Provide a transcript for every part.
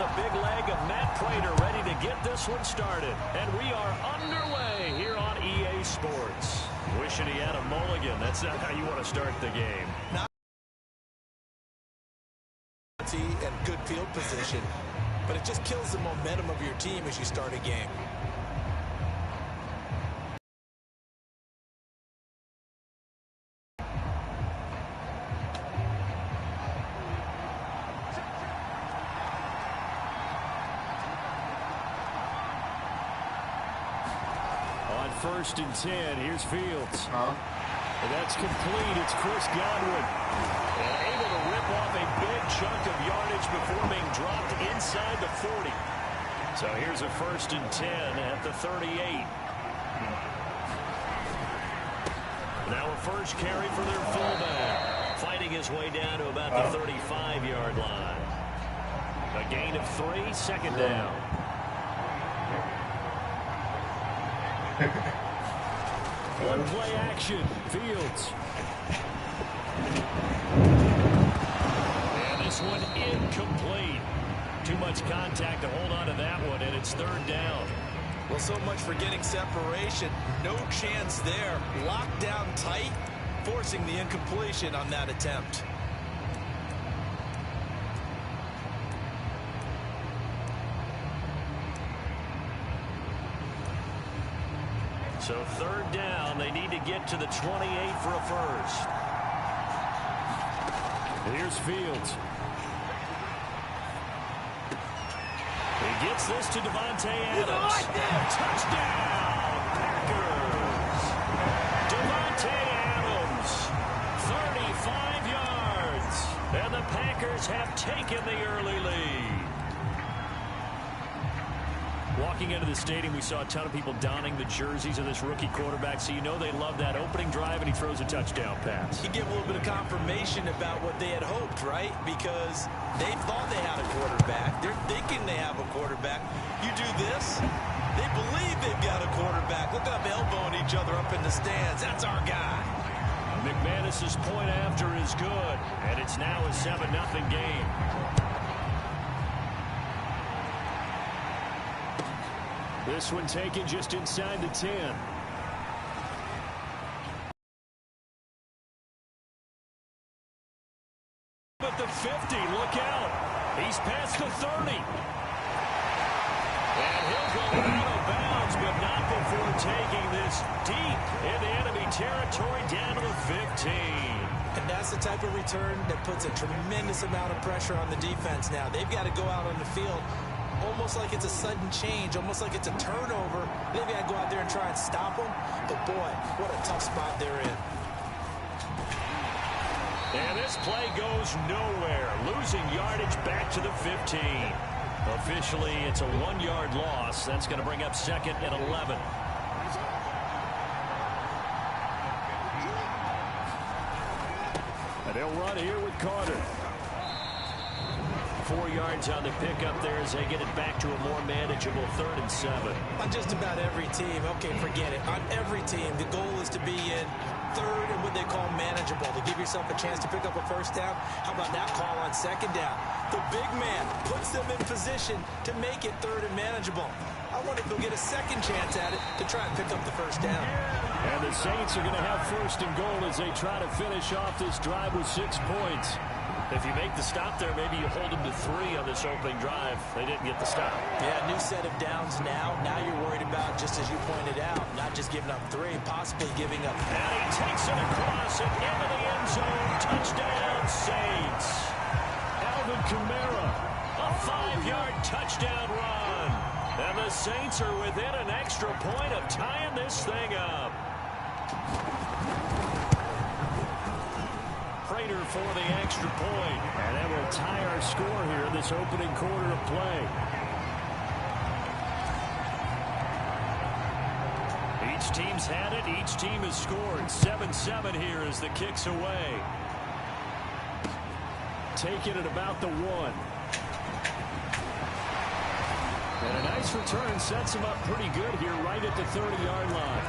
the big leg of Matt Prater ready to get this one started. And we are underway here on EA Sports. Wishing he had a mulligan. That's not how you want to start the game. And good field position, but it just kills the momentum of your team as you start a game. On 1st and 10, here's Fields. And that's complete. It's Chris Godwin. And able to rip off a big chunk of yardage before being dropped inside the 40. So here's a 1st and 10 at the 38. Now a first carry for their fullback. Fighting his way down to about the 35-yard line. A gain of 3, 2nd down. One play action. Fields. And this one incomplete. Too much contact to hold on to that one, and it's 3rd down. Well, so much for getting separation. No chance there. Locked down tight, forcing the incompletion on that attempt. So 3rd down, they need to get to the 28 for a first. Here's Fields. He gets this to Davante Adams. Touchdown, Packers. Davante Adams, 35 yards. And the Packers have taken the early lead. Walking into the stadium, we saw a ton of people donning the jerseys of this rookie quarterback, so you know they love that opening drive, and he throws a touchdown pass. You get a little bit of confirmation about what they had hoped, right? Because they thought they had a quarterback. They're thinking they have a quarterback. You do this, they believe they've got a quarterback. Look up, elbowing each other up in the stands. That's our guy. McManus's point after is good, and it's now a 7-0 game. This one taken just inside the 10. At the 50, look out. He's past the 30. And he'll go out of bounds, but not before taking this deep into enemy territory down to the 15. And that's the type of return that puts a tremendous amount of pressure on the defense now. They've got to go out on the field almost like it's a sudden change, almost like it's a turnover. They've got to go out there and try and stop them. But, boy, what a tough spot they're in. And this play goes nowhere. Losing yardage back to the 15. Officially, it's a 1-yard loss. That's going to bring up 2nd and 11. And they'll run here with Carter. 4 yards on the pickup there as they get it back to a more manageable 3rd and 7. On just about every team, okay, forget it. On every team, the goal is to be in 3rd and what they call manageable, to give yourself a chance to pick up a 1st down. How about that call on 2nd down? The big man puts them in position to make it 3rd and manageable. I wonder if they'll get a 2nd chance at it to try and pick up the 1st down. And the Saints are going to have 1st and goal as they try to finish off this drive with 6 points. If you make the stop there, maybe you hold them to 3 on this opening drive. They didn't get the stop. Yeah, new set of downs now. Now you're worried about, just as you pointed out, not just giving up 3, possibly giving up. And he takes it across and into the end zone. Touchdown, Saints. Alvin Kamara, a 5-yard touchdown run. And the Saints are within an extra point of tying this thing up. Prater for the extra point. And that will tie our score here in this opening quarter of play. Each team's had it. Each team has scored. 7-7 here as the kick's away. Taken at about the 1. And a nice return sets him up pretty good here right at the 30-yard line.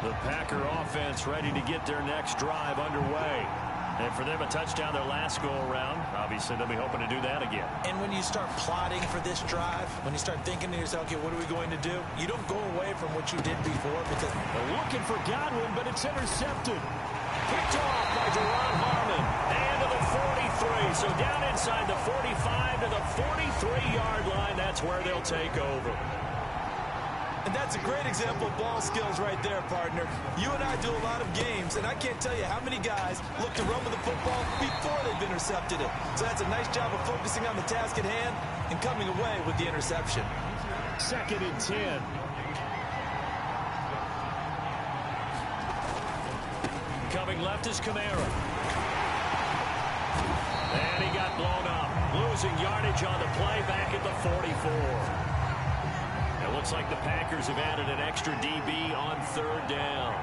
The Packer offense ready to get their next drive underway. And for them, a touchdown their last go-around. Obviously, they'll be hoping to do that again. And when you start plotting for this drive, when you start thinking to yourself, okay, what are we going to do? You don't go away from what you did before because they're looking for Godwin, but it's intercepted. Picked off by Jerron Harmon. And to the 43. So down inside the 45 to the 43-yard line. That's where they'll take over. And that's a great example of ball skills right there, partner. You and I do a lot of games, and I can't tell you how many guys look to run with the football before they've intercepted it. So that's a nice job of focusing on the task at hand and coming away with the interception. 2nd and 10. Coming left is Kamara. And he got blown up. Losing yardage on the play back at the 44. It looks like the Packers have added an extra DB on 3rd down.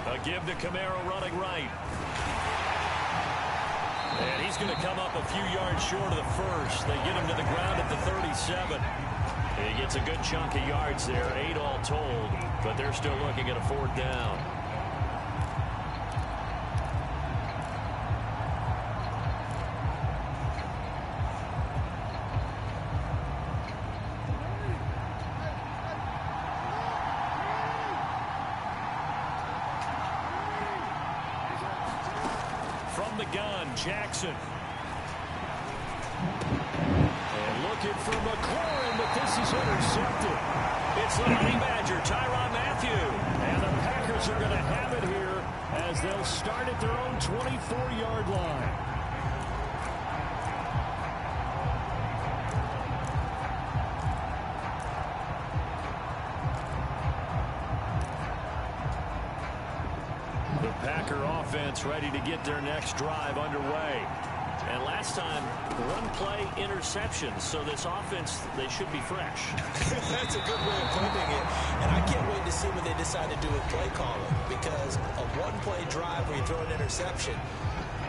A give to Kamara running right. And he's going to come up a few yards short of the first. They get him to the ground at the 37. He gets a good chunk of yards there, 8 all told, but they're still looking at a 4th down. From the gun, Jackson. And looking for McLaurin, but this is intercepted. It's the Honey Badger, Tyrann Mathieu. And the Packers are going to have it here as they'll start at their own 24-yard line. The Packer offense ready to get their next drive underway. And last time, run play interceptions. So this offense, they should be fresh. That's a good way of putting it. And I can't wait to see what they decide to do with play calling. Because a one-play drive where you throw an interception,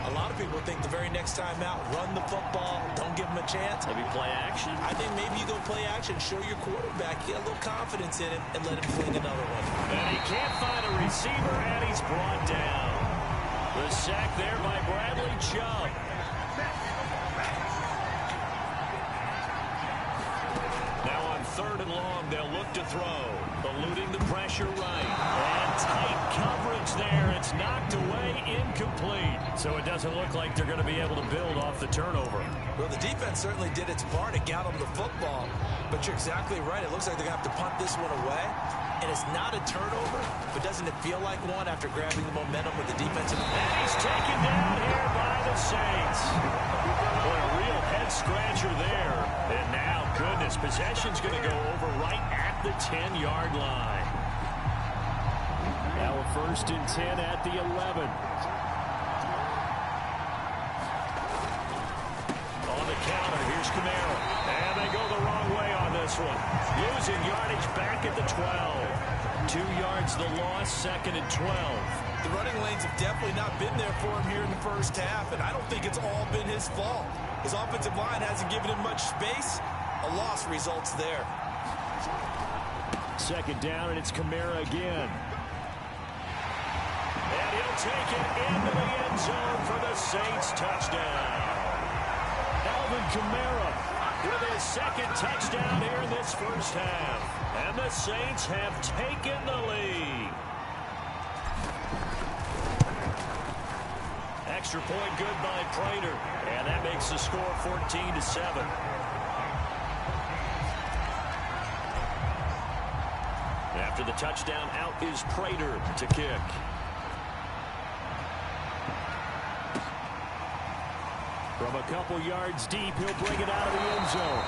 a lot of people think the very next time out, run the football, don't give them a chance. Maybe play action. I think maybe you go play action, show your quarterback, get a little confidence in him, and let him fling another one. And he can't find a receiver, and he's brought down. The sack there by Bradley Chubb. Now on 3rd and long, they'll look to throw. Eluding the pressure right. And tight coverage there. It's knocked away, incomplete. So it doesn't look like they're going to be able to build off the turnover. Well, the defense certainly did its part to got them the football. But you're exactly right. It looks like they're going to have to punt this one away. And it's not a turnover, but doesn't it feel like one after grabbing the momentum with the defensive? And he's taken down here by the Saints. Boy, a real head-scratcher there. And now, goodness, possession's going to go over right at the 10-yard line. Now a 1st and 10 at the 11. On the counter, here's Kamara. And they go the wrong way on this one. Losing yardage back at the 12. 2 yards the loss, 2nd and 12. The running lanes have definitely not been there for him here in the first half, and I don't think it's all been his fault. His offensive line hasn't given him much space. A loss results there. 2nd down, and it's Kamara again. And he'll take it into the end zone for the Saints touchdown. Alvin Kamara with his 2nd touchdown here in this first half. And the Saints have taken the lead. Extra point good by Prater. And that makes the score 14-7. After the touchdown, out is Prater to kick. From a couple yards deep, he'll bring it out of the end zone.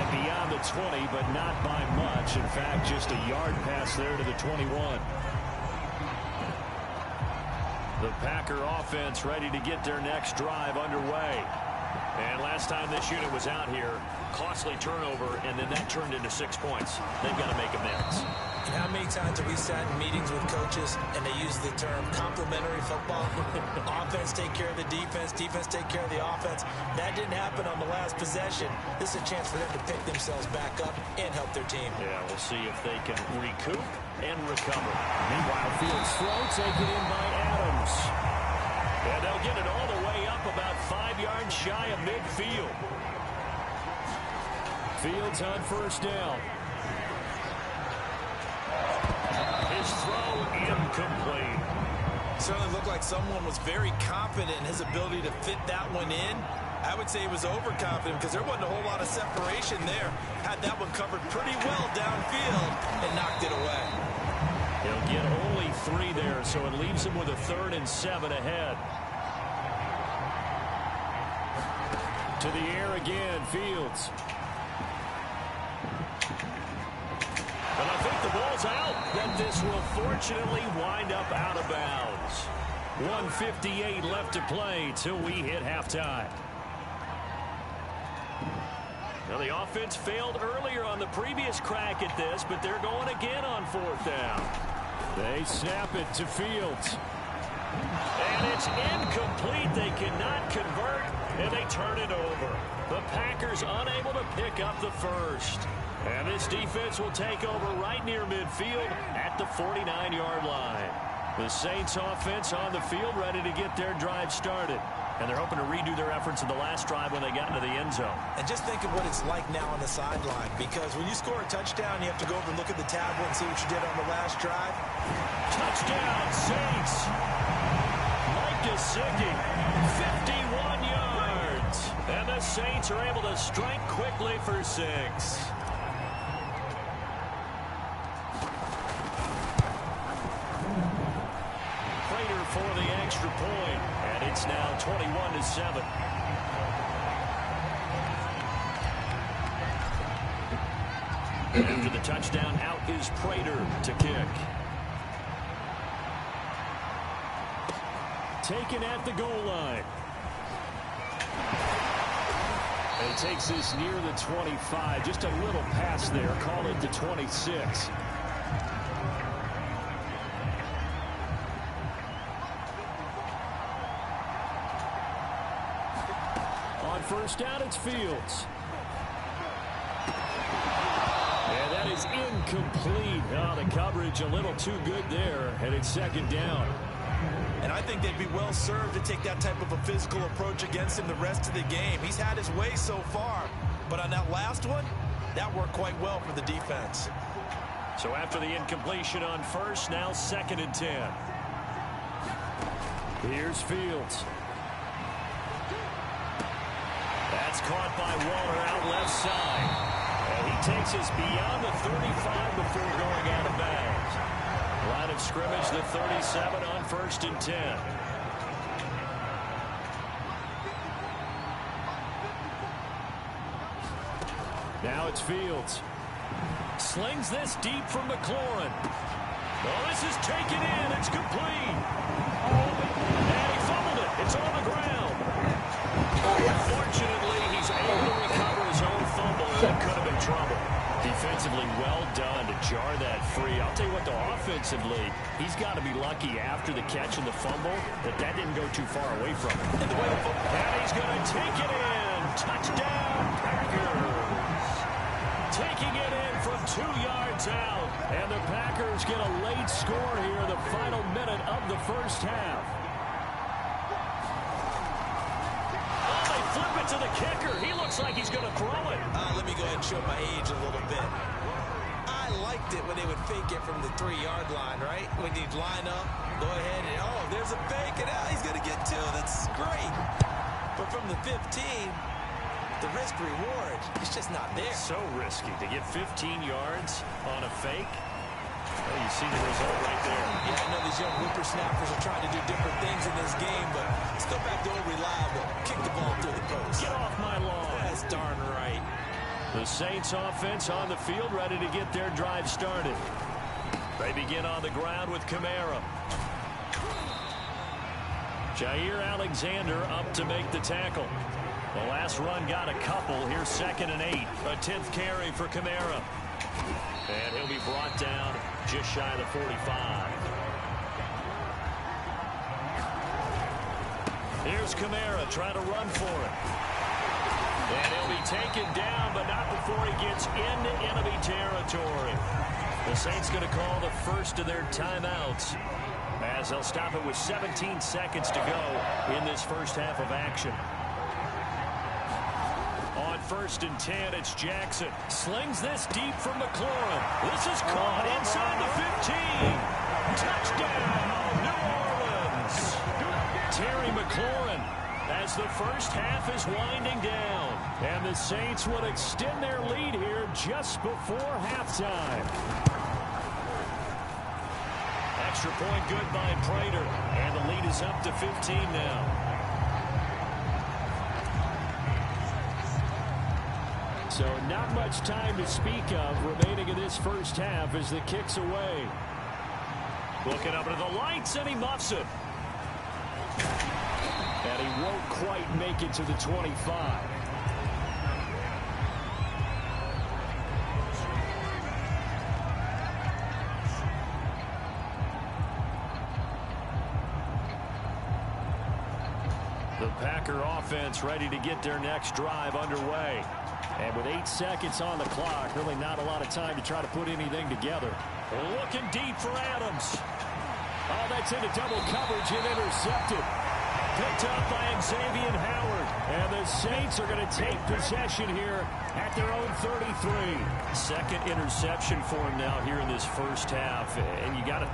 And beyond the 20, but not by much. In fact, just a yard pass there to the 21. The Packer offense ready to get their next drive underway. And last last time this unit was out here, costly turnover, and then that turned into 6 points. They've got to make amends. And how many times have we sat in meetings with coaches and they use the term complementary football? Offense take care of the defense, defense take care of the offense. That didn't happen on the last possession. This is a chance for them to pick themselves back up and help their team. Yeah, we'll see if they can recoup and recover. Meanwhile, Fields throw taken in by Adams. And they'll get it all the way up about 5 yards shy of midfield. Fields on first down. His throw incomplete. Certainly looked like someone was very confident in his ability to fit that one in. I would say he was overconfident because there wasn't a whole lot of separation there. Had that one covered pretty well downfield and knocked it away. He'll get only 3 there, so it leaves him with a 3rd and 7 ahead. To the air again, Fields. And I think the ball's out. That this will fortunately wind up out of bounds. 1:58 left to play till we hit halftime. Now the offense failed earlier on the previous crack at this, but they're going again on 4th down. They snap it to Fields. And it's incomplete. They cannot convert, and they turn it over. The Packers unable to pick up the first. And this defense will take over right near midfield at the 49-yard line. The Saints offense on the field ready to get their drive started. And they're hoping to redo their efforts in the last drive when they got into the end zone. And just think of what it's like now on the sideline, because when you score a touchdown, you have to go over and look at the tablet and see what you did on the last drive. Touchdown, Saints. Mike Gesicki, 51 yards. And the Saints are able to strike quickly for 6. For the extra point, and it's now 21-7. After the touchdown, out is Prater to kick. Taken at the goal line. And he takes this near the 25. Just a little pass there. Call it the 26. First down, it's Fields. And that is incomplete. Oh, the coverage a little too good there, and it's 2nd down. And I think they'd be well served to take that type of a physical approach against him the rest of the game. He's had his way so far, but on that last one, that worked quite well for the defense. So after the incompletion on first, now 2nd and 10. Here's Fields. That's caught by Waller out left side. And he takes us beyond the 35 before going out of bounds. Line of scrimmage, the 37 on 1st and 10. Now it's Fields. Slings this deep from McLaurin. Oh, this is taken in. It's complete. And he fumbled it. It's on the ground. Fortunately, he's able to recover his own fumble. That could have been trouble. Defensively, well done to jar that free. I'll tell you what, though, offensively, he's got to be lucky after the catch and the fumble that didn't go too far away from him. And he's going to take it in. Touchdown, Packers. Taking it in from 2 yards out. And the Packers get a late score here in the final minute of the first half. Flip it to the kicker. He looks like he's going to throw it. Let me go ahead and show my age a little bit. I liked it when they would fake it from the 3-yard line, right? When you'd line up, go ahead and, oh, there's a fake, and he's going to get 2. That's great. But from the 15, the risk-reward is just not there. So risky to get 15 yards on a fake. Well, you see the result right there. Yeah, I know these young whippersnappers are trying to do different things in this game, but let's go back to old reliable. Kick the ball through the post. Get off my lawn. That's darn right. The Saints offense on the field ready to get their drive started. They begin on the ground with Kamara. Jair Alexander up to make the tackle. The last Last run got a couple. Here's 2nd and 8. A 10th carry for Kamara. And he'll be brought down just shy of the 45. Here's Kamara trying to run for it. And he'll be taken down, but not before he gets into enemy territory. The Saints going to call the first of their timeouts, as they'll stop it with 17 seconds to go in this first half of action. On 1st and 10, it's Jackson. Slings this deep from McLaurin. This is caught inside the 15. Touchdown, New Orleans. Terry McLaurin, as the first half is winding down. And the Saints will extend their lead here just before halftime. Extra point good by Prater. And the lead is up to 15 now. So not much time to speak of remaining in this first half as the kick's away. Looking up into the lights, and he muffs it. And he won't quite make it to the 25. The Packer offense ready to get their next drive underway. And with 8 seconds on the clock, really not a lot of time to try to put anything together. Looking deep for Adams. Oh, that's into double coverage and intercepted. Picked up by Xavier Howard. And the Saints are going to take possession here at their own 33. Second interception for him now here in this first half. And you got to...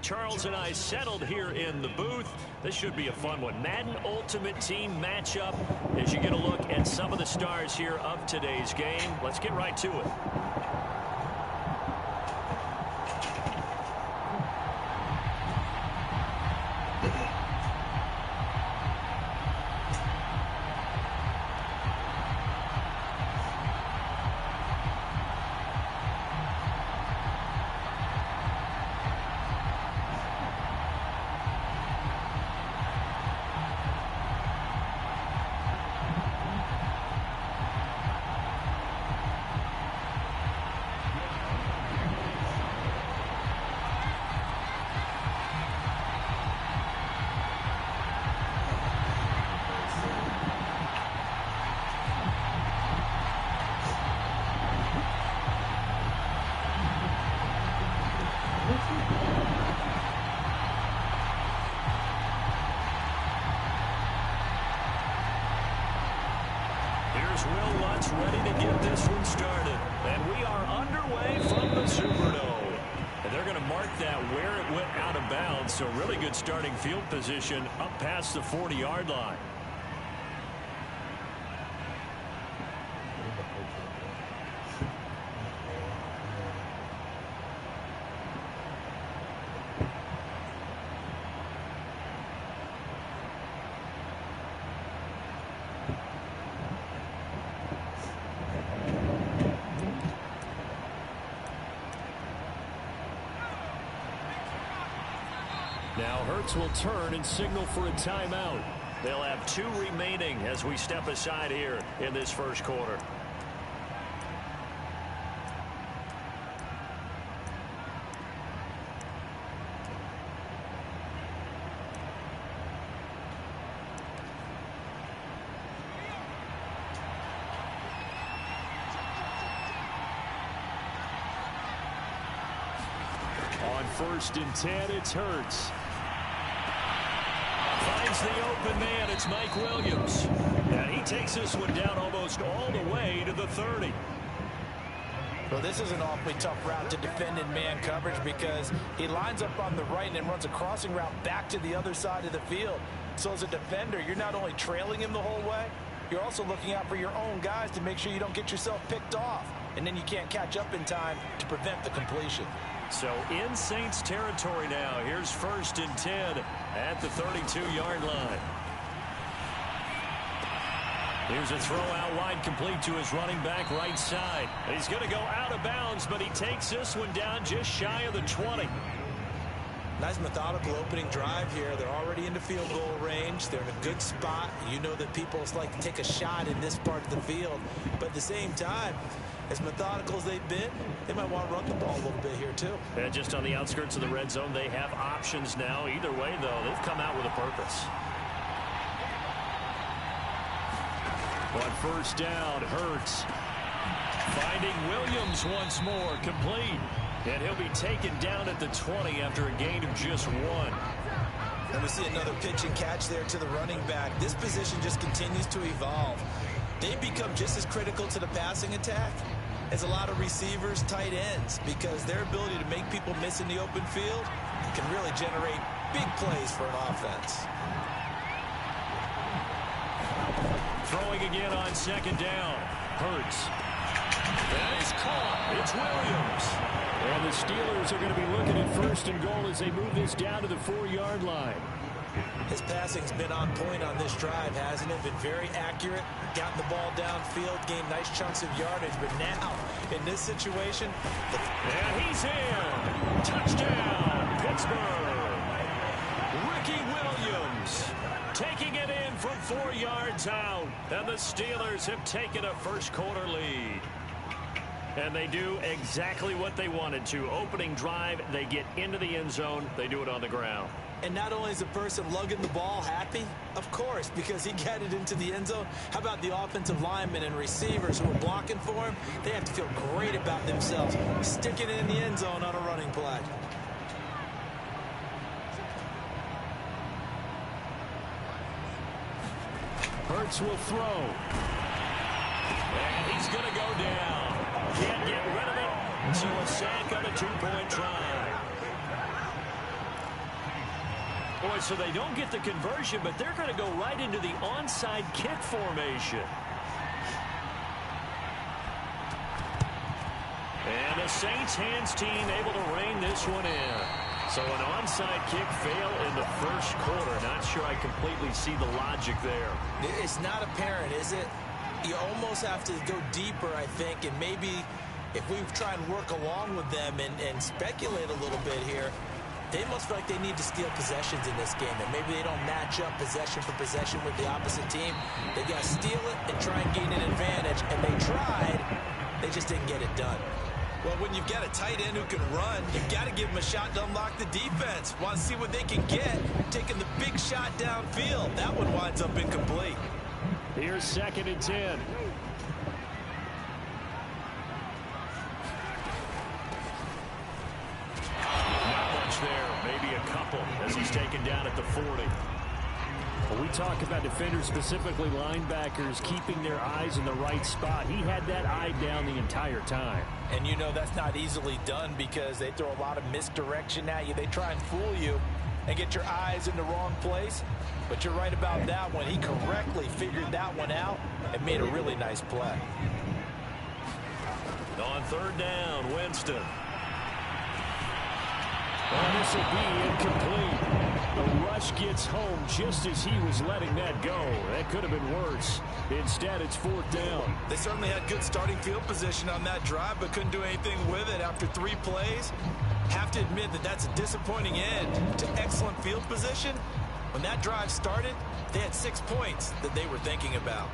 Charles and I settled here in the booth. This should be a fun one. Madden Ultimate Team matchup as you get a look at some of the stars here of today's game. Let's get right to it. Ready to get this one started. And we are underway from the Superdome. And they're going to mark that where it went out of bounds. So really good starting field position up past the 40-yard line. Now Hurts will turn and signal for a timeout. They'll have 2 remaining as we step aside here in this first quarter. On 1st and 10, it's Hurts. Finds the open man. It's Mike Williams. And he takes this one down almost all the way to the 30. Well, this is an awfully tough route to defend in man coverage because he lines up on the right and then runs a crossing route back to the other side of the field. So as a defender, you're not only trailing him the whole way, you're also looking out for your own guys to make sure you don't get yourself picked off. And then you can't catch up in time to prevent the completion. So in Saints territory now. Here's 1st and 10 at the 32-yard line. Here's a throw out wide, complete to his running back right side. He's going to go out of bounds, but he takes this one down just shy of the 20. Nice methodical opening drive here. They're already into field goal range. They're in a good spot. You know that people like to take a shot in this part of the field. But at the same time, as methodical as they've been, they might want to run the ball a little bit here too. And just on the outskirts of the red zone, they have options now. Either way, though, they've come out with a purpose. On 1st down, Hurts finding Williams once more, complete. And he'll be taken down at the 20 after a gain of just 1. And we see another pitch and catch there to the running back. This position just continues to evolve. They become just as critical to the passing attack as a lot of receivers, tight ends, because their ability to make people miss in the open field can really generate big plays for an offense. Throwing again on 2nd down. Hurts. That is caught. It's Williams. And the Steelers are going to be looking at 1st and goal as they move this down to the 4-yard line. His passing's been on point on this drive, hasn't it? Been very accurate, gotten the ball downfield, gained nice chunks of yardage. But now, in this situation... And he's in. Touchdown, Pittsburgh. Ricky Williams taking it in from 4 yards out. And the Steelers have taken a first quarter lead. And they do exactly what they wanted to. Opening drive, they get into the end zone. They do it on the ground. And not only is the person lugging the ball happy, of course, because he got it into the end zone. How about the offensive linemen and receivers who are blocking for him? They have to feel great about themselves, sticking it in the end zone on a running play. Hurts will throw. And he's going to go down. Can't get rid of it. So a sack on a 2-point try. Boy, so they don't get the conversion, but they're going to go right into the onside kick formation. And the Saints hands team able to rein this one in. So an onside kick fail in the first quarter. Not sure I completely see the logic there. It's not apparent, is it? You almost have to go deeper, I think, and maybe if we try and work along with them and speculate a little bit here, they must feel like they need to steal possessions in this game, and maybe they don't match up possession for possession with the opposite team. They got to steal it and try and gain an advantage, and they tried. They just didn't get it done. Well, when you've got a tight end who can run, you've got to give him a shot to unlock the defense. Want to see what they can get, taking the big shot downfield. That one winds up incomplete. Here's 2nd and 10. Not much there. Maybe a couple as he's taken down at the 40. Well, we talk about defenders, specifically linebackers, keeping their eyes in the right spot. He had that eye down the entire time. And you know that's not easily done because they throw a lot of misdirection at you. They try and fool you and get your eyes in the wrong place. But you're right about that one. He correctly figured that one out and made a really nice play. On 3rd down, Winston. And this will be incomplete. The rush gets home just as he was letting that go. That could have been worse. Instead, it's 4th down. They certainly had good starting field position on that drive, but couldn't do anything with it after 3 plays. Have to admit that that's a disappointing end to excellent field position. When that drive started, they had 6 points that they were thinking about.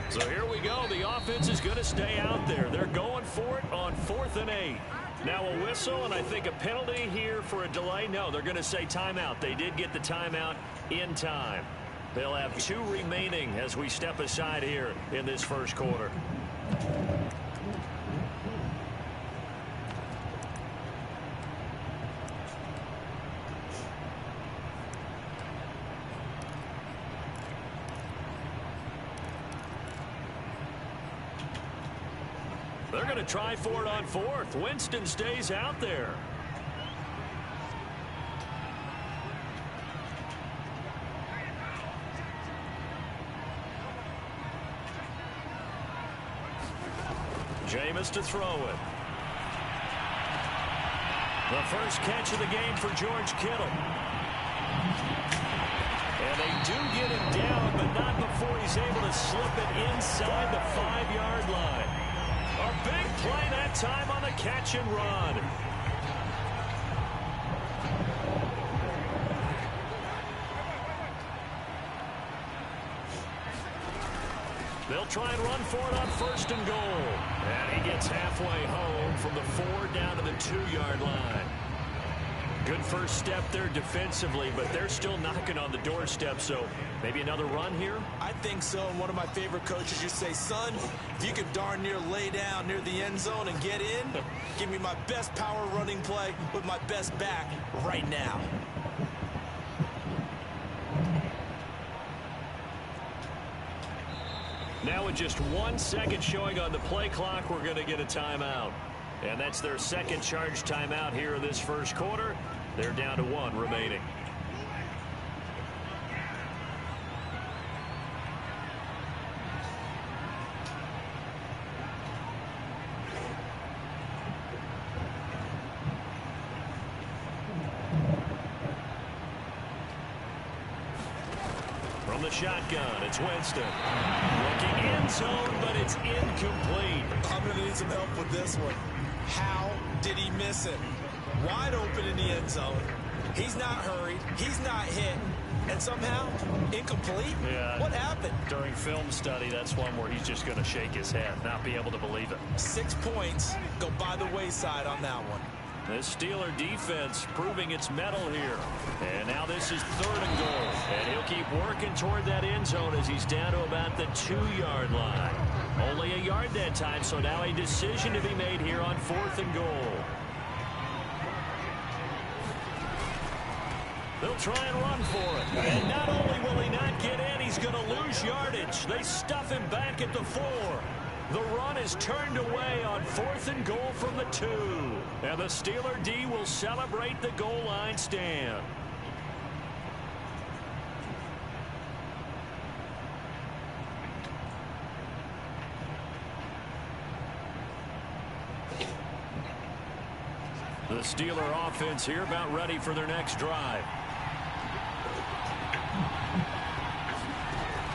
So here we go. The offense is going to stay out there. They're going for it on 4th and 8. Now a whistle, and I think a penalty here for a delay. No, they're going to say timeout. They did get the timeout in time. They'll have 2 remaining as we step aside here in this first quarter. They're going to try for it on 4th. Winston stays out there. Jameis to throw it. The first catch of the game for George Kittle. And they do get him down, but not before he's able to slip it inside the 5-yard line. A big play that time on the catch and run. They'll try and run for it on 1st and goal. And he gets halfway home from the 4 down to the 2-yard line. Good first step there defensively, but they're still knocking on the doorstep, so maybe another run here? I think so, and one of my favorite coaches just say, son, if you can darn near lay down near the end zone and get in, give me my best power running play with my best back right now. Now with just 1 second showing on the play clock, we're going to get a timeout. And that's their second charge timeout here in this first quarter. They're down to 1 remaining. From the shotgun, it's Winston. Looking end zone, but it's incomplete. I'm going to need some help with this one. How did he miss it? Wide open in the end zone. He's not hurried. He's not hit. And somehow, incomplete? Yeah. What happened? During film study, that's one where he's just going to shake his head, not be able to believe it. 6 points go by the wayside on that one. This Steeler defense proving its mettle here. And now this is 3rd and goal. And he'll keep working toward that end zone as he's down to about the 2-yard line. Only a yard that time, so now a decision to be made here on 4th and goal. They'll try and run for it. And not only will he not get in, he's going to lose yardage. They stuff him back at the 4. The run is turned away on 4th and goal from the 2. And the Steeler D will celebrate the goal line stand. The Steeler offense here about ready for their next drive.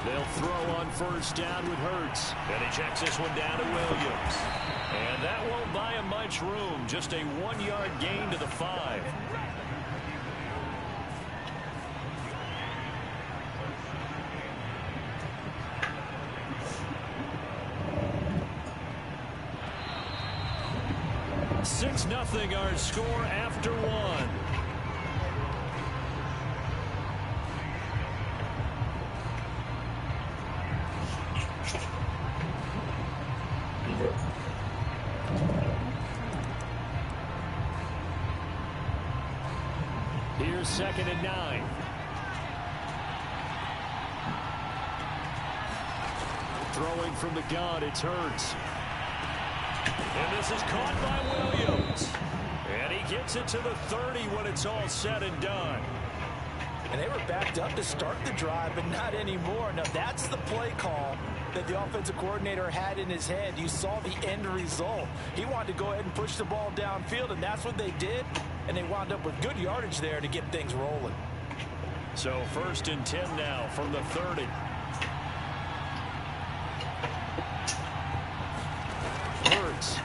They'll throw on first down with Hurts. And he checks this one down to Williams. And that won't buy him much room. Just a 1-yard gain to the 5. Nothing our score after 1. Here's 2nd and 9. Throwing from the gun, it's Hurts. And this is caught by Williams. And he gets it to the 30 when it's all said and done. And they were backed up to start the drive, but not anymore. Now, that's the play call that the offensive coordinator had in his head. You saw the end result. He wanted to go ahead and push the ball downfield, and that's what they did. And they wound up with good yardage there to get things rolling. So 1st and 10 now from the 30. Hurts.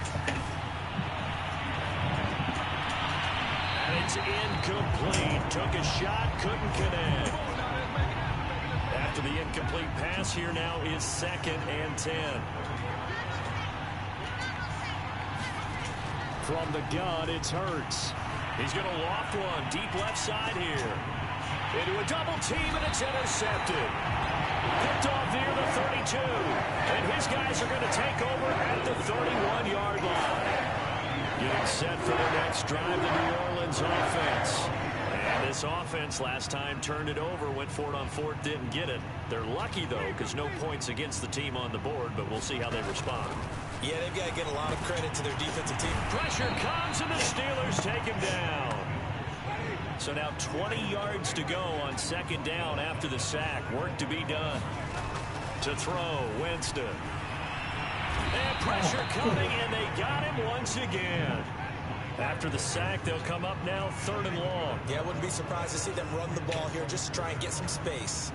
And it's incomplete. Took a shot, couldn't connect. After the incomplete pass, here now is 2nd and 10. From the gun, it's Hurts. He's going to loft one deep left side here. Into a double team, and it's intercepted. Picked off near the 32. And his guys are going to take over at the 31-yard line. Getting set for the next drive, the New Orleans offense. And this offense last time turned it over, went for it on 4th, didn't get it. They're lucky, though, because no points against the team on the board, but we'll see how they respond. Yeah, they've got to get a lot of credit to their defensive team. Pressure comes, and the Steelers take him down. So now 20 yards to go on 2nd down after the sack. Work to be done. To throw, Winston. And pressure coming, and they got him once again. After the sack, they'll come up now 3rd and long. Yeah, I wouldn't be surprised to see them run the ball here just to try and get some space.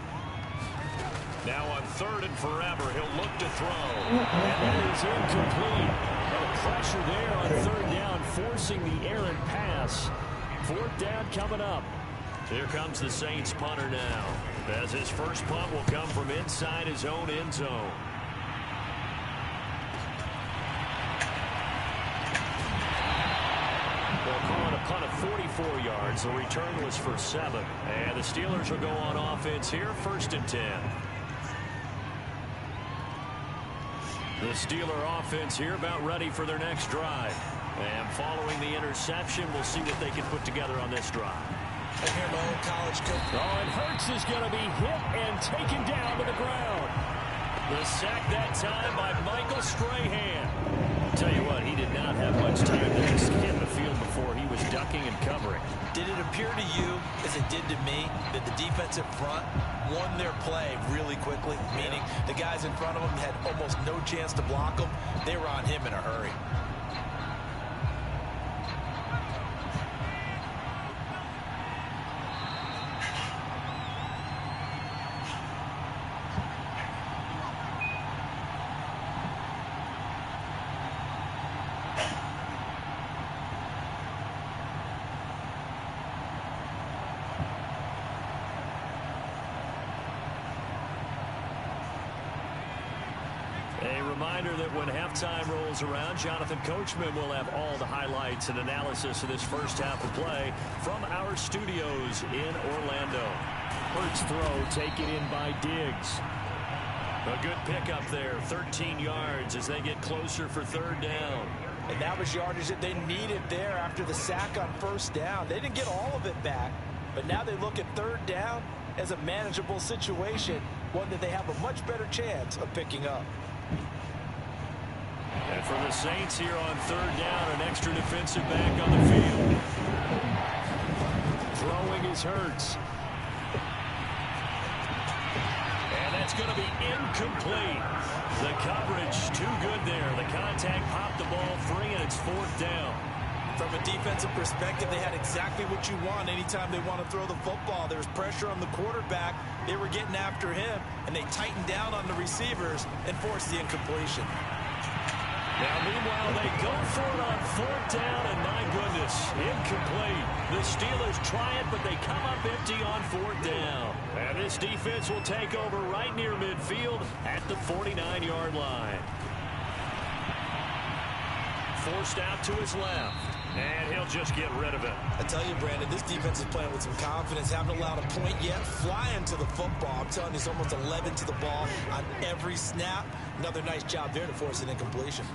Now on 3rd and forever, he'll look to throw. And that is incomplete. Pressure there on 3rd down, forcing the errant pass. 4th down coming up. Here comes the Saints punter now, as his first punt will come from inside his own end zone. They'll call it a punt of 44 yards. The return was for 7. And the Steelers will go on offense here, 1st and 10. The Steeler offense here about ready for their next drive. And following the interception, we'll see what they can put together on this drive. I hear my own college coach. Oh, and Hurts is going to be hit and taken down to the ground. The sack that time by Michael Strahan. Tell you what, he did not have much time to scan the field before he was ducking and covering. Did it appear to you, as it did to me, that the defensive front won their play really quickly? Meaning the guys in front of them had almost no chance to block them. They were on him in a hurry. A reminder that when halftime rolls around, Jonathan Coachman will have all the highlights and analysis of this first half of play from our studios in Orlando. Hurts throw taken in by Diggs. A good pickup there, 13 yards as they get closer for 3rd down. And that was yardage that they needed there after the sack on 1st down. They didn't get all of it back, but now they look at 3rd down, as a manageable situation, one that they have a much better chance of picking up. And for the Saints here on third down, an extra defensive back on the field. Throwing is Hurts. And that's going to be incomplete. The coverage too good there. The contact popped the ball free, and it's fourth down. From a defensive perspective, they had exactly what you want anytime they want to throw the football. There was pressure on the quarterback. They were getting after him, and they tightened down on the receivers and forced the incompletion. Now, meanwhile, they go for it on fourth down, and my goodness, incomplete. The Steelers try it, but they come up empty on fourth down. And this defense will take over right near midfield at the 49-yard line. Forced out to his left, and he'll just get rid of it. I tell you, Brandon, this defense is playing with some confidence. Haven't allowed a point yet. Flying to the football. I'm telling you, it's almost 11 to the ball on every snap. Another nice job there to force an incompletion.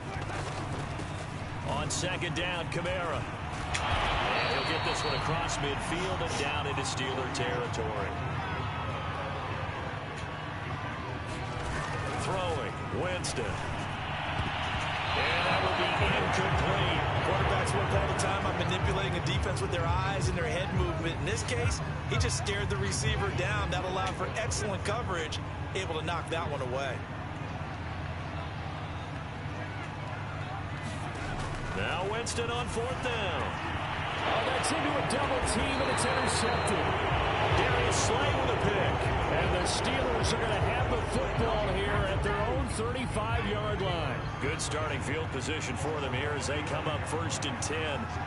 On second down, Kamara. And he'll get this one across midfield and down into Steeler territory. Throwing, Winston. And that will be incomplete. Quarterbacks work all the time on manipulating a defense with their eyes and their head movement. In this case, he just stared the receiver down. That allowed for excellent coverage, able to knock that one away. Now Winston on fourth down. Oh, that's into a double team, and it's intercepted. Darius Slay with a pick. And the Steelers are going to have the football here at their own 35-yard line. Good starting field position for them here as they come up first and 10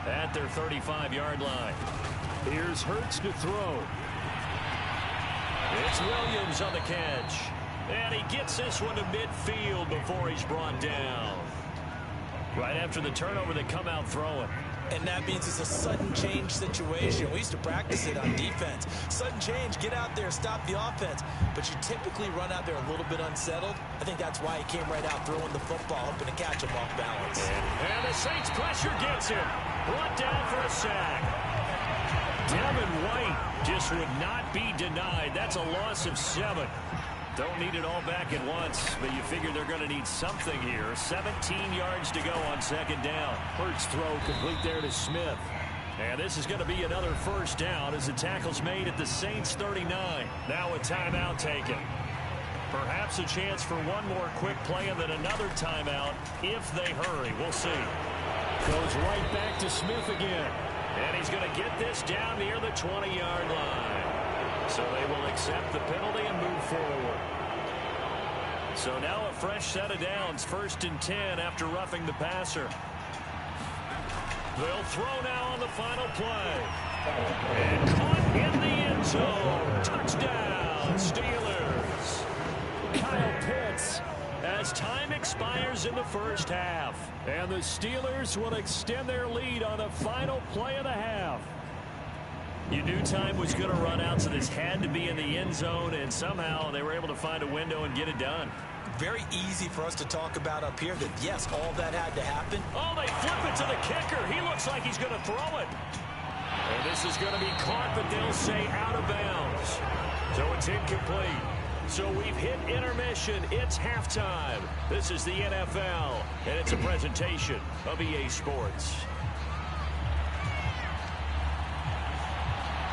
at their 35-yard line. Here's Hurts to throw. It's Williams on the catch. And he gets this one to midfield before he's brought down. Right after the turnover, they come out throwing. And that means it's a sudden change situation. We used to practice it on defense. Sudden change, get out there, stop the offense. But you typically run out there a little bit unsettled. I think that's why he came right out throwing the football, hoping to catch him off balance. And the Saints pressure gets him. Brought down for a sack. Devin White just would not be denied. That's a loss of 7. Don't need it all back at once, but you figure they're going to need something here. 17 yards to go on second down. Hurts throw complete there to Smith. And this is going to be another first down as the tackle's made at the Saints 39. Now a timeout taken. Perhaps a chance for one more quick play and then another timeout if they hurry. We'll see. Goes right back to Smith again. And he's going to get this down near the 20-yard line. So they will accept the penalty and move forward. So now a fresh set of downs, first and 10 after roughing the passer. They'll throw now on the final play. And caught in the end zone. Touchdown, Steelers. Kyle Pitts. As time expires in the first half. And the Steelers will extend their lead on the final play of the half. You knew time was going to run out, so this had to be in the end zone, and somehow they were able to find a window and get it done. Very easy for us to talk about up here that, yes, all that had to happen. Oh, they flip it to the kicker. He looks like he's going to throw it. And this is going to be caught, but they'll say out of bounds. So it's incomplete. So we've hit intermission. It's halftime. This is the NFL, and it's a presentation of EA Sports.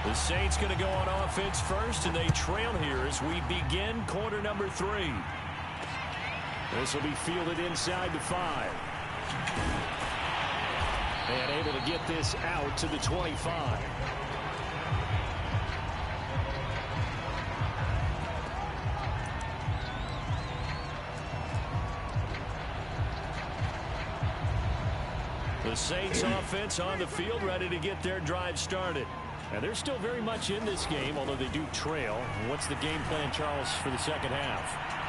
The Saints going to go on offense first, and they trail here as we begin quarter number 3. This will be fielded inside the 5. And able to get this out to the 25. The Saints offense on the field, ready to get their drive started. And they're still very much in this game, although they do trail. What's the game plan, Charles, for the second half?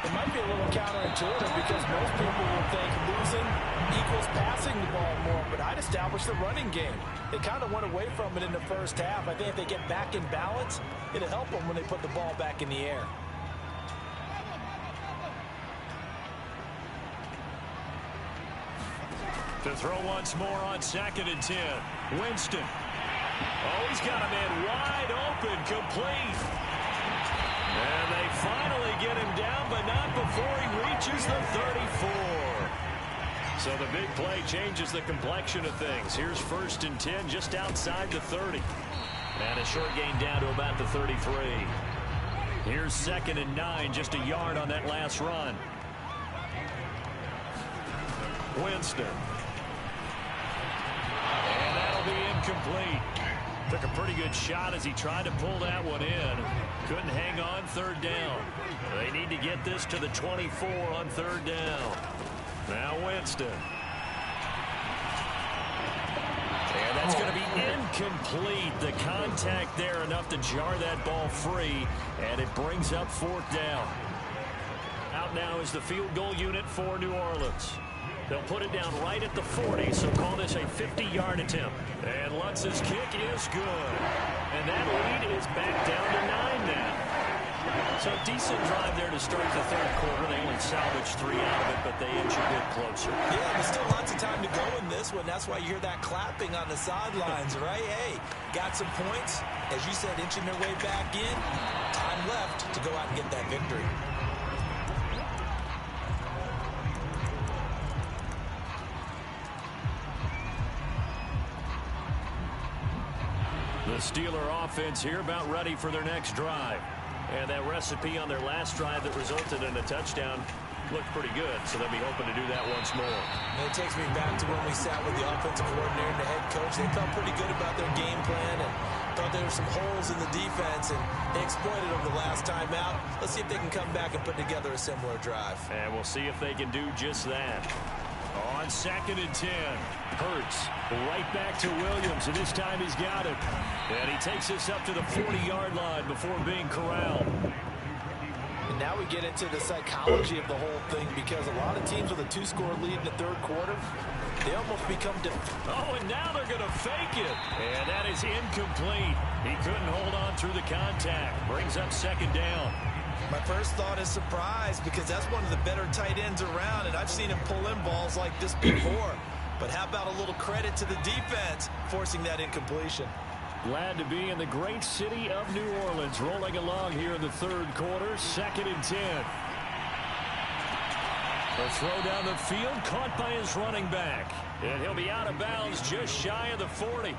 It might be a little counterintuitive because most people will think losing equals passing the ball more, but I'd establish the running game. They kind of went away from it in the first half. I think if they get back in balance, it'll help them when they put the ball back in the air. To throw once more on second and 10. Winston. Oh, he's got a man wide open, complete. but not before he reaches the 34. So the big play changes the complexion of things. Here's 1st and 10 just outside the 30. And a short gain down to about the 33. Here's 2nd and 9, just a yard on that last run. Winston. And that'll be incomplete. Took a pretty good shot as he tried to pull that one in. Couldn't hang on 3rd down. They need to get this to the 24 on 3rd down. Now Winston. And that's going to be incomplete. The contact there enough to jar that ball free, and it brings up 4th down. Out now is the field goal unit for New Orleans. They'll put it down right at the 40, so call this a 50-yard attempt. And Lutz's kick is good. And that lead is back down to 9 now. So a decent drive there to start the 3rd quarter. They only salvaged 3 out of it, but they inch a bit closer. Yeah, there's still lots of time to go in this one. That's why you hear that clapping on the sidelines, right? Hey, got some points. As you said, inching their way back in. Time left to go out and get that victory. The Steeler offense here about ready for their next drive. And that recipe on their last drive that resulted in a touchdown looked pretty good, so they'll be hoping to do that once more. And it takes me back to when we sat with the offensive coordinator and the head coach. They felt pretty good about their game plan and thought there were some holes in the defense, and they exploited them the last time out. Let's see if they can come back and put together a similar drive. And we'll see if they can do just that. On 2nd and 10, Hurts right back to Williams, and this time he's got it. And he takes this up to the 40-yard line before being corralled. And now we get into the psychology of the whole thing, because a lot of teams with a 2-score lead in the 3rd quarter, they almost become Oh, and now they're going to fake it. And that is incomplete. He couldn't hold on through the contact. Brings up 2nd down. My first thought is surprise, because that's one of the better tight ends around, and I've seen him pull in balls like this before. But how about a little credit to the defense forcing that incompletion? Glad to be in the great city of New Orleans, rolling along here in the 3rd quarter. 2nd and 10. A throw down the field, caught by his running back. And he'll be out of bounds just shy of the 40.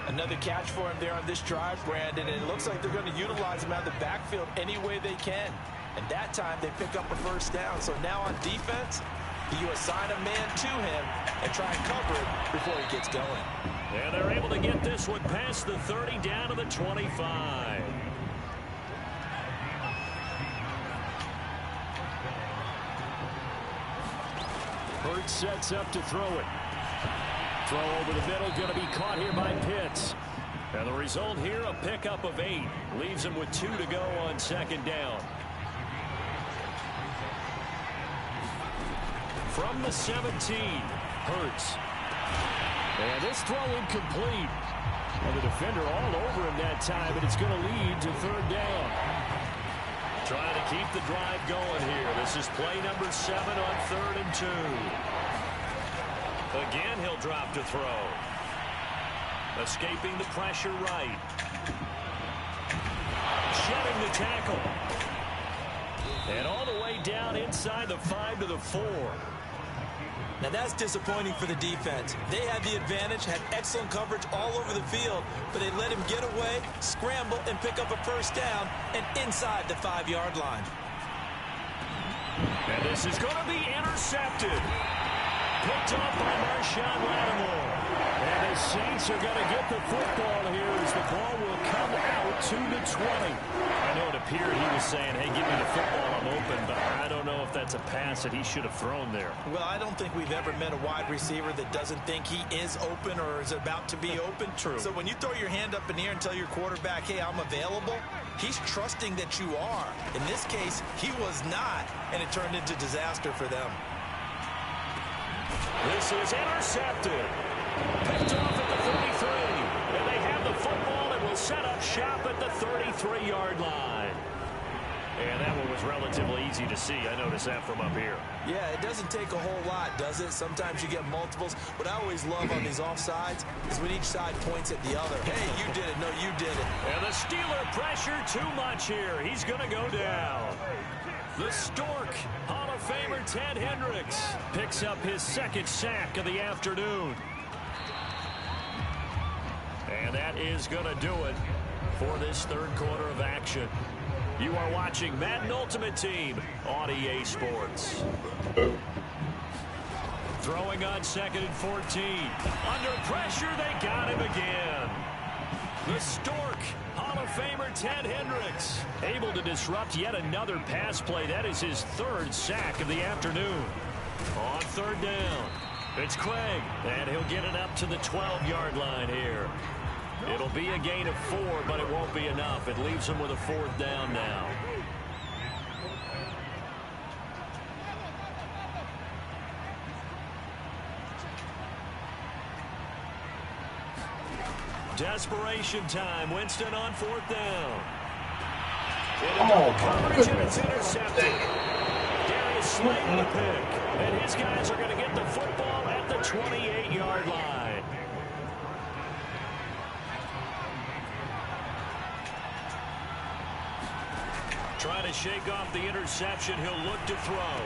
Another catch for him there on this drive, Brandon, and it looks like they're going to utilize him out of the backfield any way they can. And that time they pick up a 1st down. So now on defense, you assign a man to him and try and cover it before he gets going. And they're able to get this one past the 30 down to the 25. Hurts sets up to throw it. Throw over the middle, going to be caught here by Pitts. And the result here, a pickup of 8. Leaves him with 2 to go on 2nd down. From the 17, Hurts. And this throw incomplete. And the defender all over him that time, but it's going to lead to 3rd down. Trying to keep the drive going here. This is play number 7 on 3rd and 2. Again, he'll drop to throw. Escaping the pressure right. Shedding the tackle. And all the way down inside the 5 to the 4. Now that's disappointing for the defense. They had the advantage, had excellent coverage all over the field, but they let him get away, scramble, and pick up a 1st down and inside the 5-yard line. And this is going to be intercepted. Picked off by Marshawn Lattimore. And the Saints are going to get the football here as the ball will come out to the 20. I know it appeared he was saying, hey, give me the football, I'm open, but I don't know if that's a pass that he should have thrown there. Well, I don't think we've ever met a wide receiver that doesn't think he is open or is about to be open. True. So when you throw your hand up in the air and tell your quarterback, hey, I'm available, he's trusting that you are. In this case, he was not, and it turned into disaster for them. This is intercepted. Picked off at the 33. And they have the football and will set up shop at the 33-yard line. And that one was relatively easy to see. I noticed that from up here. Yeah, it doesn't take a whole lot, does it? Sometimes you get multiples. What I always love on these offsides is when each side points at the other. Hey, you did it. No, you did it. And the Steeler pressure too much here. He's going to go down. The Stork, Hall of Famer Ted Hendricks, picks up his second sack of the afternoon. And that is going to do it for this third quarter of action. You are watching Madden Ultimate Team on EA Sports. Throwing on 2nd and 14. Under pressure, they got him again. The Stork, Hall of Famer Ted Hendricks, able to disrupt yet another pass play. That is his third sack of the afternoon. On 3rd down, it's Craig, and he'll get it up to the 12-yard line here. It'll be a gain of 4, but it won't be enough. It leaves him with a 4th down now. Desperation time. Winston on 4th down. Into double coverage, and it's intercepted. Darius Slayton the pick. And his guys are going to get the football at the 28-yard line. Trying to shake off the interception. He'll look to throw.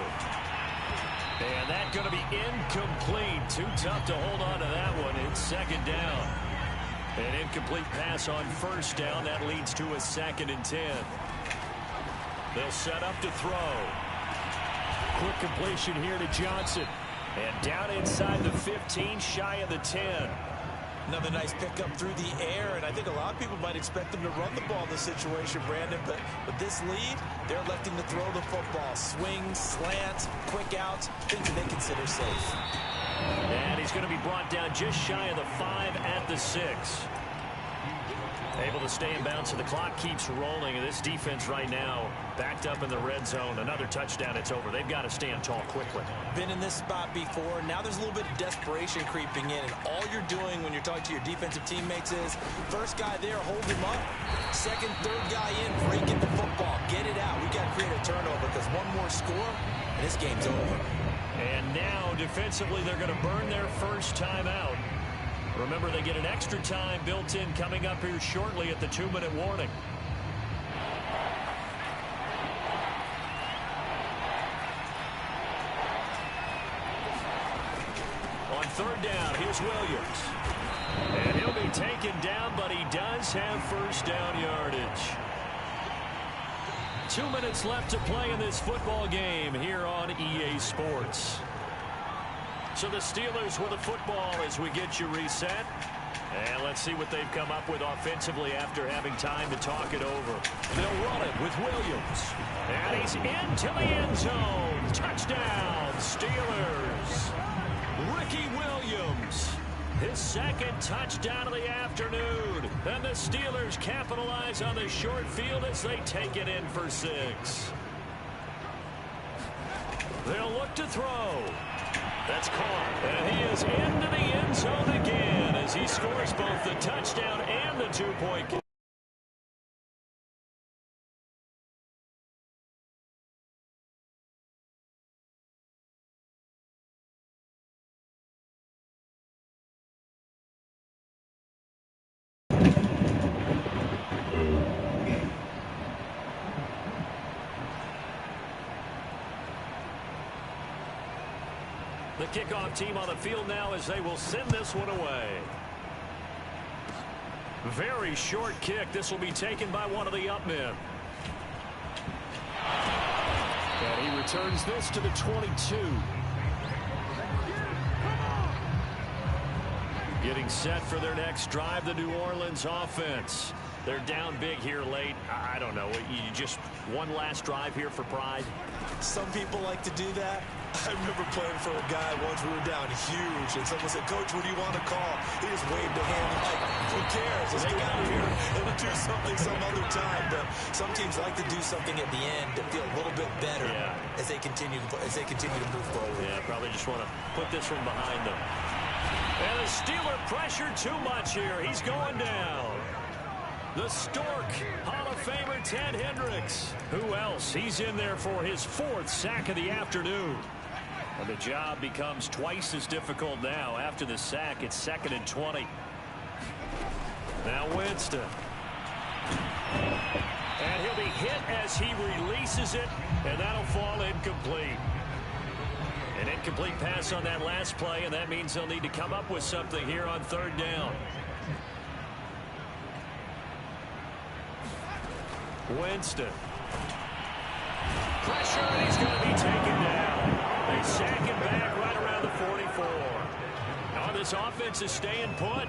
And that's going to be incomplete. Too tough to hold on to that one. It's 2nd down. An incomplete pass on 1st down. That leads to a 2nd and 10. They'll set up to throw. Quick completion here to Johnson. And down inside the 15, shy of the 10. Another nice pickup through the air, and I think a lot of people might expect them to run the ball in this situation, Brandon, but with this lead, they're electing to throw the football. Swing, slant, quick outs, things that they consider safe. And he's going to be brought down just shy of the 5 at the 6. Able to stay in bounds, so the clock keeps rolling, and this defense right now backed up in the red zone. Another touchdown, it's over. They've got to stand tall quickly. Been in this spot before. Now there's a little bit of desperation creeping in, and all you're doing when you're talking to your defensive teammates is first guy there, hold him up. Second, third guy in, breaking the football. Get it out. We got to create a turnover because one more score, and this game's over. And now, defensively, they're going to burn their first timeout. Remember, they get an extra time built in coming up here shortly at the 2-minute warning. On 3rd down, here's Williams. And he'll be taken down, but he does have 1st down yardage. 2 minutes left to play in this football game here on EA Sports. So the Steelers with the football as we get you reset. And let's see what they've come up with offensively after having time to talk it over. They'll run it with Williams. And he's into the end zone. Touchdown, Steelers. Ricky Williams. His 2nd touchdown of the afternoon. And the Steelers capitalize on the short field as they take it in for 6. They'll look to throw. That's caught. And he is into the end zone again as he scores both the touchdown and the 2-point kick. The kickoff team on the field now as they will send this one away. Very short kick. This will be taken by one of the up men. And he returns this to the 22. Getting set for their next drive, the New Orleans offense. They're down big here late. I don't know. You just one last drive here for pride? Some people like to do that. I remember playing for a guy once. We were down huge, and someone said, "Coach, what do you want to call?" He just waved a hand like, "Who cares? Let's get out of here and we'll do something some other time." But some teams like to do something at the end to feel a little bit better as they continue to move forward. Yeah, probably just want to put this one behind them. And the Steeler pressure too much here. He's going down. The Stork, Hall of Famer Ted Hendricks. Who else? He's in there for his 4th sack of the afternoon. And the job becomes twice as difficult now. After the sack, it's 2nd and 20. Now Winston. And he'll be hit as he releases it, and that'll fall incomplete. An incomplete pass on that last play, and that means they'll need to come up with something here on third down. Winston. Pressure, and he's going to be taken down. They sack him back right around the 44. Now this offense is staying put.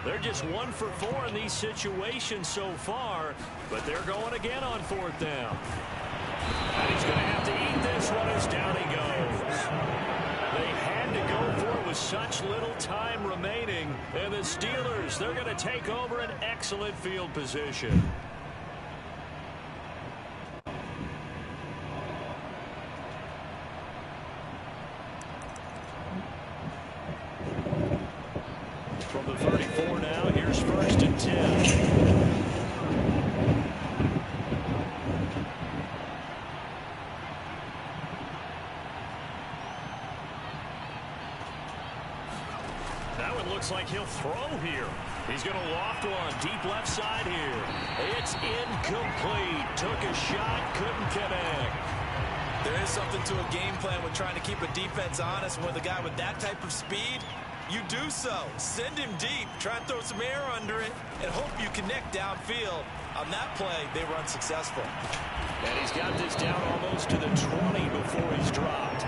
They're just 1 for 4 in these situations so far, but they're going again on fourth down. And he's going to have to eat this one as down he goes. They had to go for it with such little time remaining, and the Steelers, they're going to take over an excellent field position. From the 34 now, here's 1st and 10. That one looks like he'll throw here. He's going to loft one deep left side here. It's incomplete. Took a shot, couldn't connect. There is something to a game plan with trying to keep a defense honest. With a guy with that type of speed, you do so. Send him deep. Try and throw some air under it and hope you connect downfield. On that play, they were unsuccessful. And he's got this down almost to the 20 before he's dropped.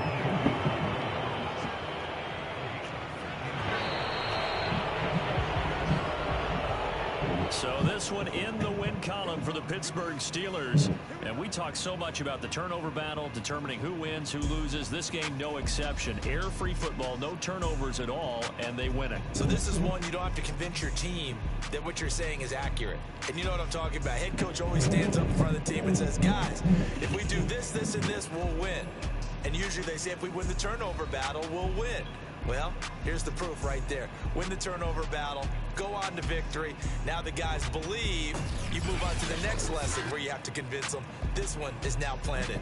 So this one in the win column for the Pittsburgh Steelers. And we talk so much about the turnover battle, determining who wins, who loses. This game, no exception. Air-free football, no turnovers at all, and they win it. So this is one you don't have to convince your team that what you're saying is accurate. And you know what I'm talking about. Head coach always stands up in front of the team and says, guys, if we do this, this, and this, we'll win. And usually they say if we win the turnover battle, we'll win. Well, here's the proof right there. Win the turnover battle, go on to victory. Now the guys believe. You move on to the next lesson where you have to convince them. This one is now planted.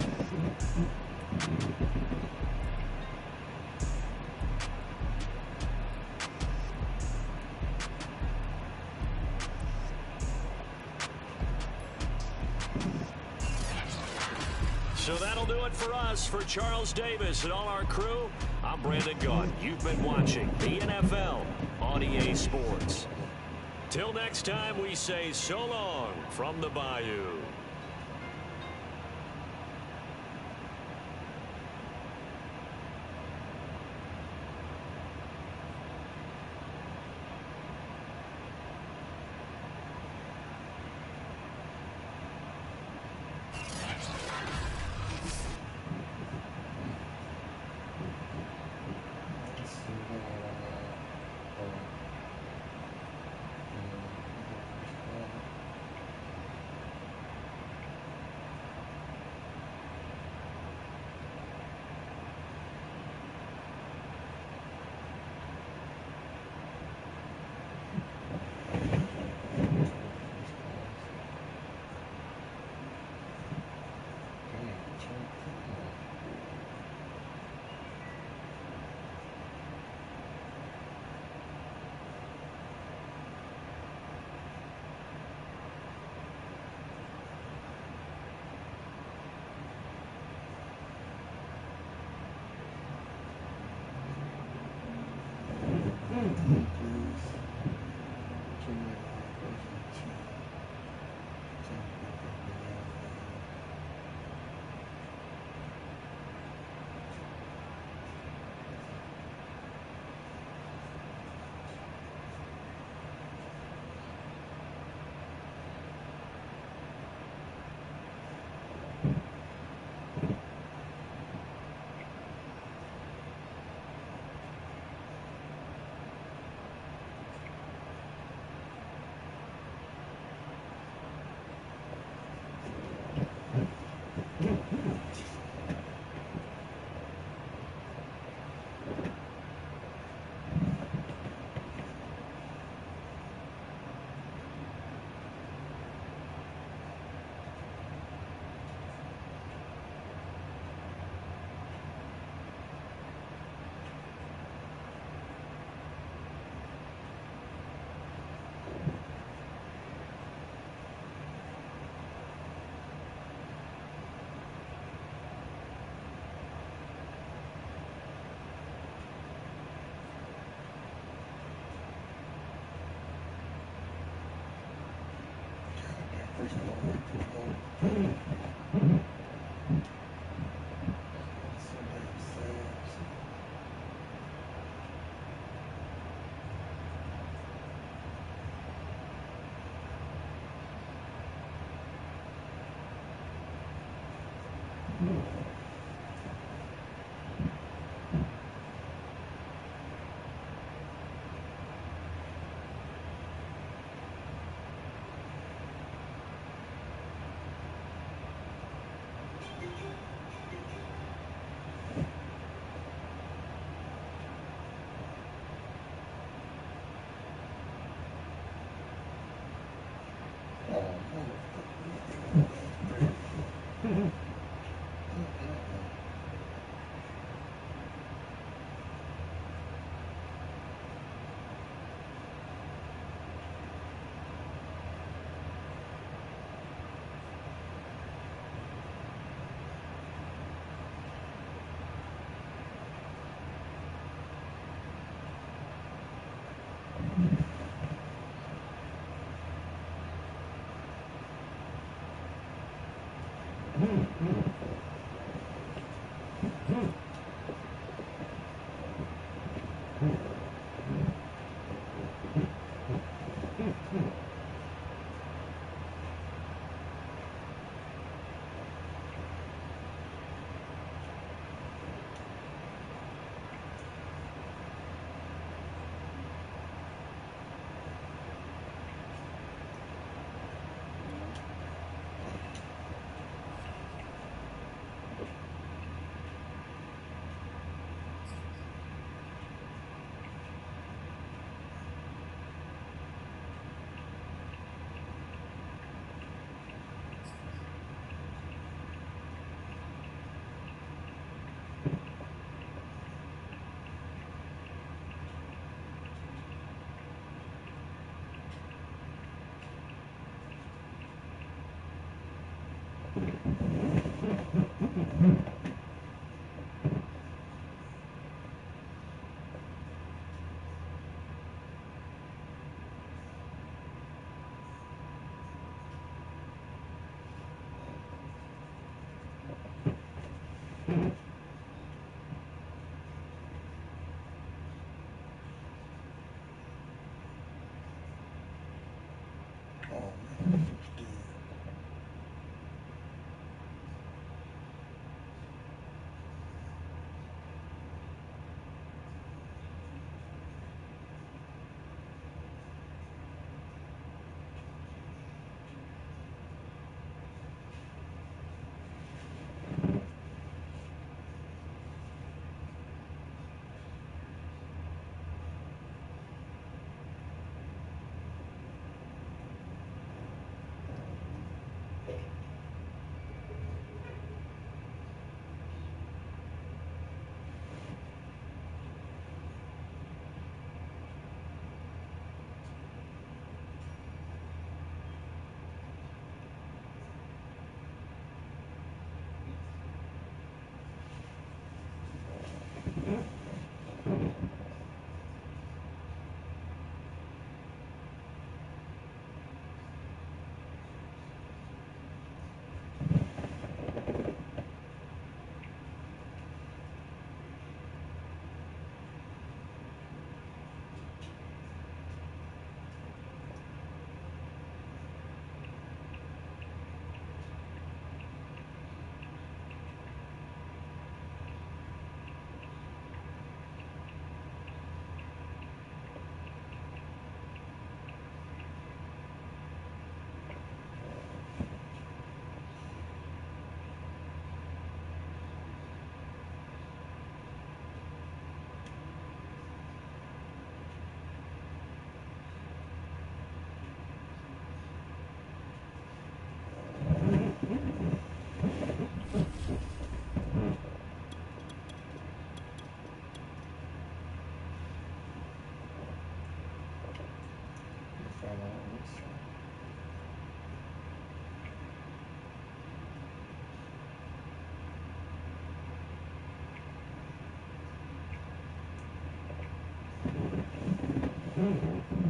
So that'll do it for us. For Charles Davis and all our crew, I'm Brandon Gaudin. You've been watching the NFL on EA Sports. Till next time, we say so long from the Bayou. Mm-hmm.